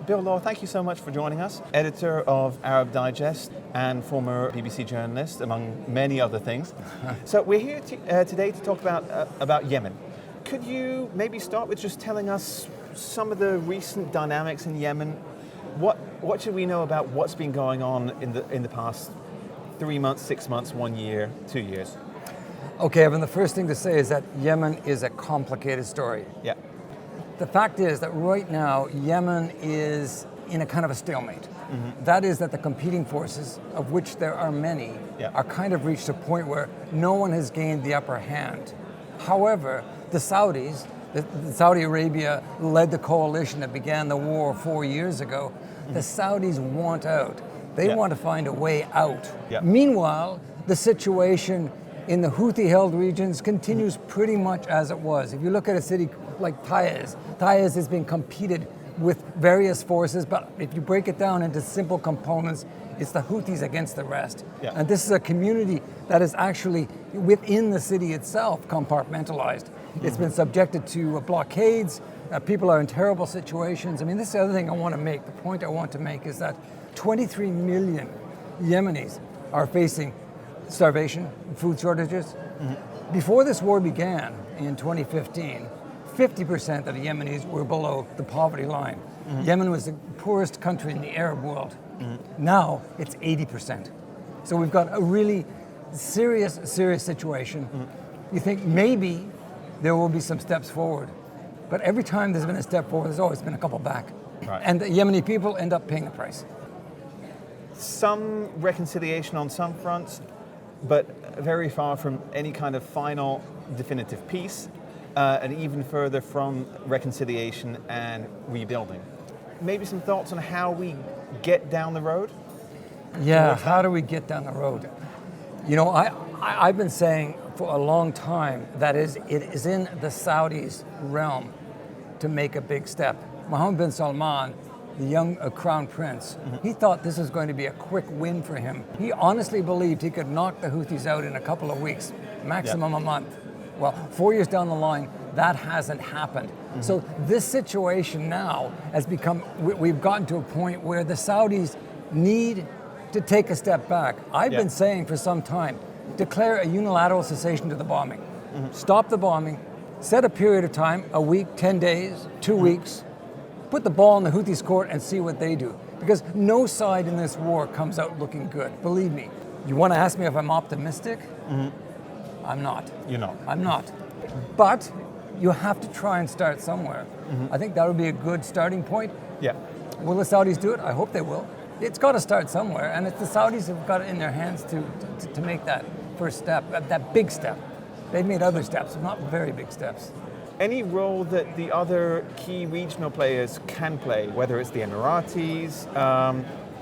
Bill Law, thank you so much for joining us. Editor of Arab Digest and former BBC journalist, among many other things. So we're here today to talk about Yemen. Could you maybe start with just telling us some of the recent dynamics in Yemen? What should we know about what's been going on in the past 3 months, 6 months, 1 year, 2 years? Okay, Evan, the first thing to say is that Yemen is a complicated story. Yeah. The fact is that right now, Yemen is in a kind of a stalemate. Mm-hmm. That is that the competing forces, of which there are many, are kind of reached a point where no one has gained the upper hand. However, the Saudis, Saudi Arabia led the coalition that began the war 4 years ago. Mm-hmm. The Saudis want out. They want to find a way out. Yeah. Meanwhile, the situation in the Houthi-held regions continues pretty much as it was. If you look at a city like Taiz has been competed with various forces, but if you break it down into simple components, it's the Houthis against the rest. Yeah. And this is a community that is actually within the city itself compartmentalized. Mm-hmm. It's been subjected to blockades. People are in terrible situations. I mean, this is the other thing I want to make. The point I want to make is that 23 million Yemenis are facing starvation, food shortages. Mm-hmm. Before this war began in 2015, 50% of the Yemenis were below the poverty line. Mm-hmm. Yemen was the poorest country in the Arab world. Mm-hmm. Now it's 80%. So we've got a really serious situation. Mm-hmm. You think maybe there will be some steps forward, but every time there's been a step forward, there's always been a couple back. Right. And the Yemeni people end up paying the price. Some reconciliation on some fronts, but very far from any kind of final definitive peace, and even further from reconciliation and rebuilding. Maybe some thoughts on how we get down the road? Yeah, how do we get down the road? You know, I've been saying for a long time that it is in the Saudis' realm to make a big step. Mohammed bin Salman, the young crown prince, he thought this was going to be a quick win for him. He honestly believed he could knock the Houthis out in a couple of weeks, maximum a month. Well, 4 years down the line, that hasn't happened. Mm-hmm. So this situation now has become, we've gotten to a point where the Saudis need to take a step back. I've been saying for some time, declare a unilateral cessation to the bombing. Mm-hmm. Stop the bombing, set a period of time, a week, 10 days, 2 weeks, put the ball in the Houthis' court and see what they do. Because no side in this war comes out looking good, believe me. You want to ask me if I'm optimistic? Mm-hmm. I'm not. You're not? I'm not. But you have to try and start somewhere. Mm-hmm. I think that would be a good starting point. Yeah. Will the Saudis do it? I hope they will. It's got to start somewhere, and it's the Saudis who've got it in their hands to make that first step, that big step. They've made other steps, not very big steps. Any role that the other key regional players can play, whether it's the Emiratis,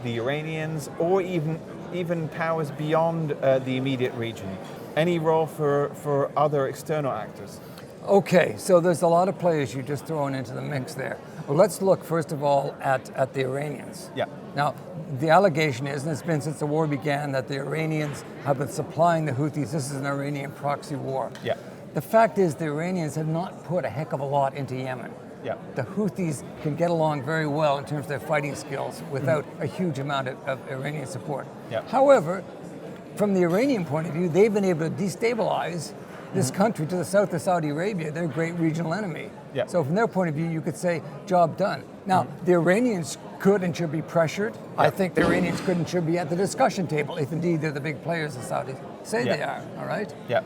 the Iranians, or even powers beyond the immediate region? Any role for other external actors? Okay, so there's a lot of players you're just throwing into the mix there. Well, let's look first of all at the Iranians. Yeah. Now, the allegation is, and it's been since the war began, that the Iranians have been supplying the Houthis. This is an Iranian proxy war. Yeah. The fact is the Iranians have not put a heck of a lot into Yemen. Yeah. The Houthis can get along very well in terms of their fighting skills without a huge amount of Iranian support. Yeah. However, from the Iranian point of view, they've been able to destabilize this country to the south of Saudi Arabia, their great regional enemy. Yeah. So from their point of view, you could say, job done. Now, the Iranians could and should be pressured. Yeah. I think the Iranians could and should be at the discussion table, if indeed they're the big players, the Saudis say they are, all right? Yeah.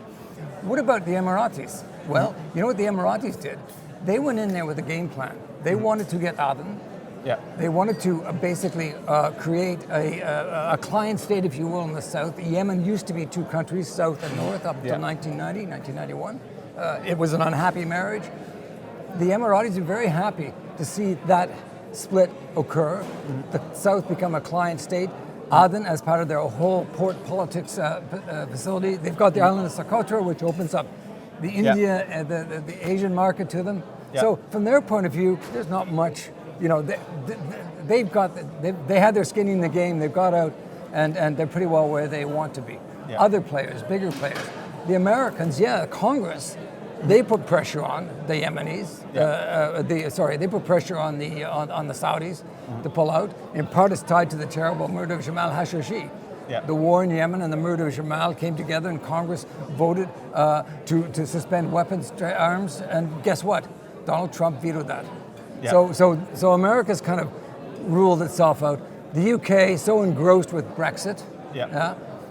What about the Emiratis? Well, you know what the Emiratis did? They went in there with a game plan. They wanted to get Aden. Yeah. They wanted to basically create a client state, if you will, in the south. Yemen used to be two countries, south and north, up until 1990, 1991. It was an unhappy marriage. The Emiratis are very happy to see that split occur. Mm-hmm. The south become a client state. Aden, as part of their whole port politics facility, they've got the island of Socotra, which opens up the India and the Asian market to them. Yeah. So from their point of view, there's not much. You know, they had their skin in the game. They've got out, and they're pretty well where they want to be. Yeah. Other players, bigger players, the Americans, Congress They put pressure on the Yemenis. They put pressure on the Saudis to pull out. In part, it's tied to the terrible murder of Jamal Khashoggi. Yeah. The war in Yemen and the murder of Jamal came together, and Congress voted to suspend weapons arms. And guess what? Donald Trump vetoed that. Yeah. So America's kind of ruled itself out. The UK, so engrossed with Brexit,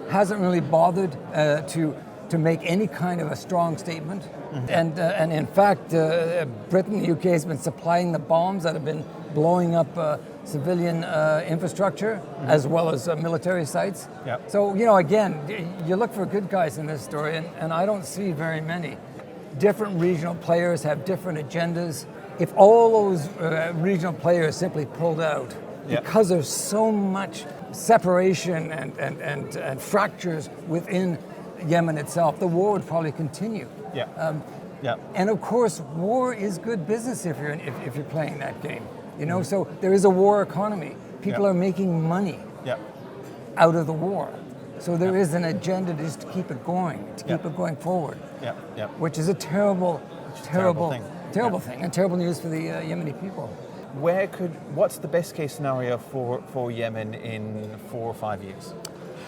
hasn't really bothered to make any kind of a strong statement. Mm-hmm. And in fact, Britain, the UK has been supplying the bombs that have been blowing up civilian infrastructure, as well as military sites. Yep. So, again, you look for good guys in this story, and I don't see very many. Different regional players have different agendas. If all those regional players simply pulled out, because there's so much separation and fractures within Yemen itself, the war would probably continue. And of course, war is good business if you're playing that game. So there is a war economy. People are making money out of the war. So there is an agenda just to keep it going, keep it going forward. Which is a terrible thing, and terrible news for the Yemeni people. What's the best case scenario for Yemen in 4 or 5 years?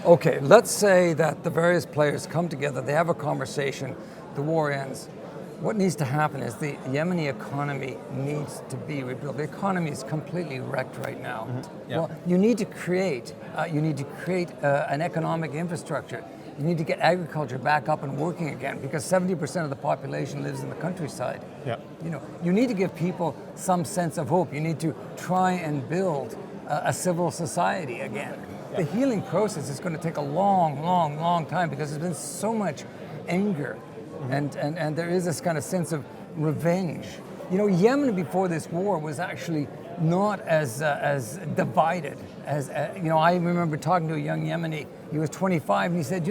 Okay, let's say that the various players come together, they have a conversation, the war ends. What needs to happen is the Yemeni economy needs to be rebuilt. The economy is completely wrecked right now. Mm-hmm. Well, you need to create an economic infrastructure. You need to get agriculture back up and working again, because 70% of the population lives in the countryside. You need to give people some sense of hope. You need to try and build a civil society again. The healing process is going to take a long time, because there's been so much anger, and there is this kind of sense of revenge. Yemen before this war was actually not as divided as I remember talking to a young Yemeni. He was 25, and he said,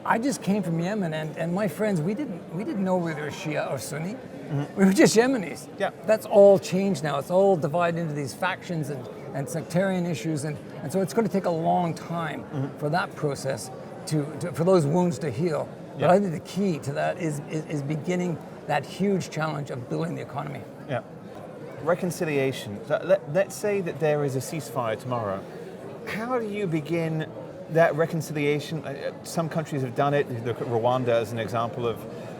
I just came from Yemen, and my friends, we didn't know whether they were Shia or Sunni. Mm-hmm. We were just Yemenis. That's all changed now. It's all divided into these factions and sectarian issues, and so it's going to take a long time for that process for those wounds to heal. But I think the key to that is beginning that huge challenge of building the economy. Reconciliation. So let's say that there is a ceasefire tomorrow. How do you begin that reconciliation? Some countries have done it. Look at Rwanda as an example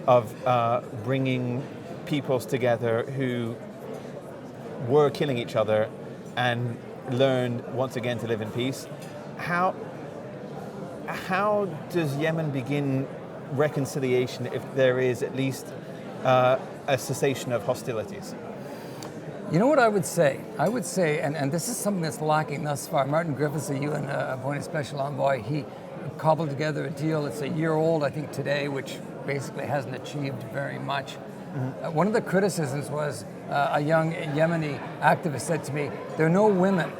of bringing peoples together who were killing each other and learned once again to live in peace. How does Yemen begin reconciliation if there is at least a cessation of hostilities? You know what I would say? I would say, and this is something that's lacking thus far. Martin Griffiths, the UN appointed special envoy, he cobbled together a deal. It's a year old, I think, today, which basically hasn't achieved very much. Mm-hmm. One of the criticisms was a young Yemeni activist said to me, there are no women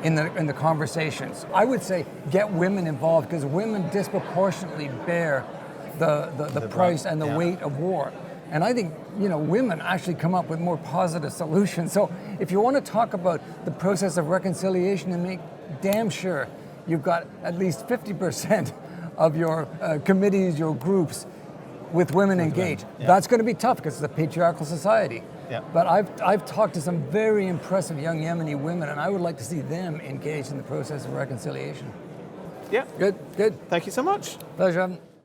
in the conversations. I would say get women involved, because women disproportionately bear the price and the weight of war. And I think, women actually come up with more positive solutions. So if you want to talk about the process of reconciliation, and make damn sure you've got at least 50% of your committees, your groups, with women engaged. That's going to be tough, because it's a patriarchal society. But I've talked to some very impressive young Yemeni women, and I would like to see them engaged in the process of reconciliation. Good. Good. Thank you so much. Pleasure.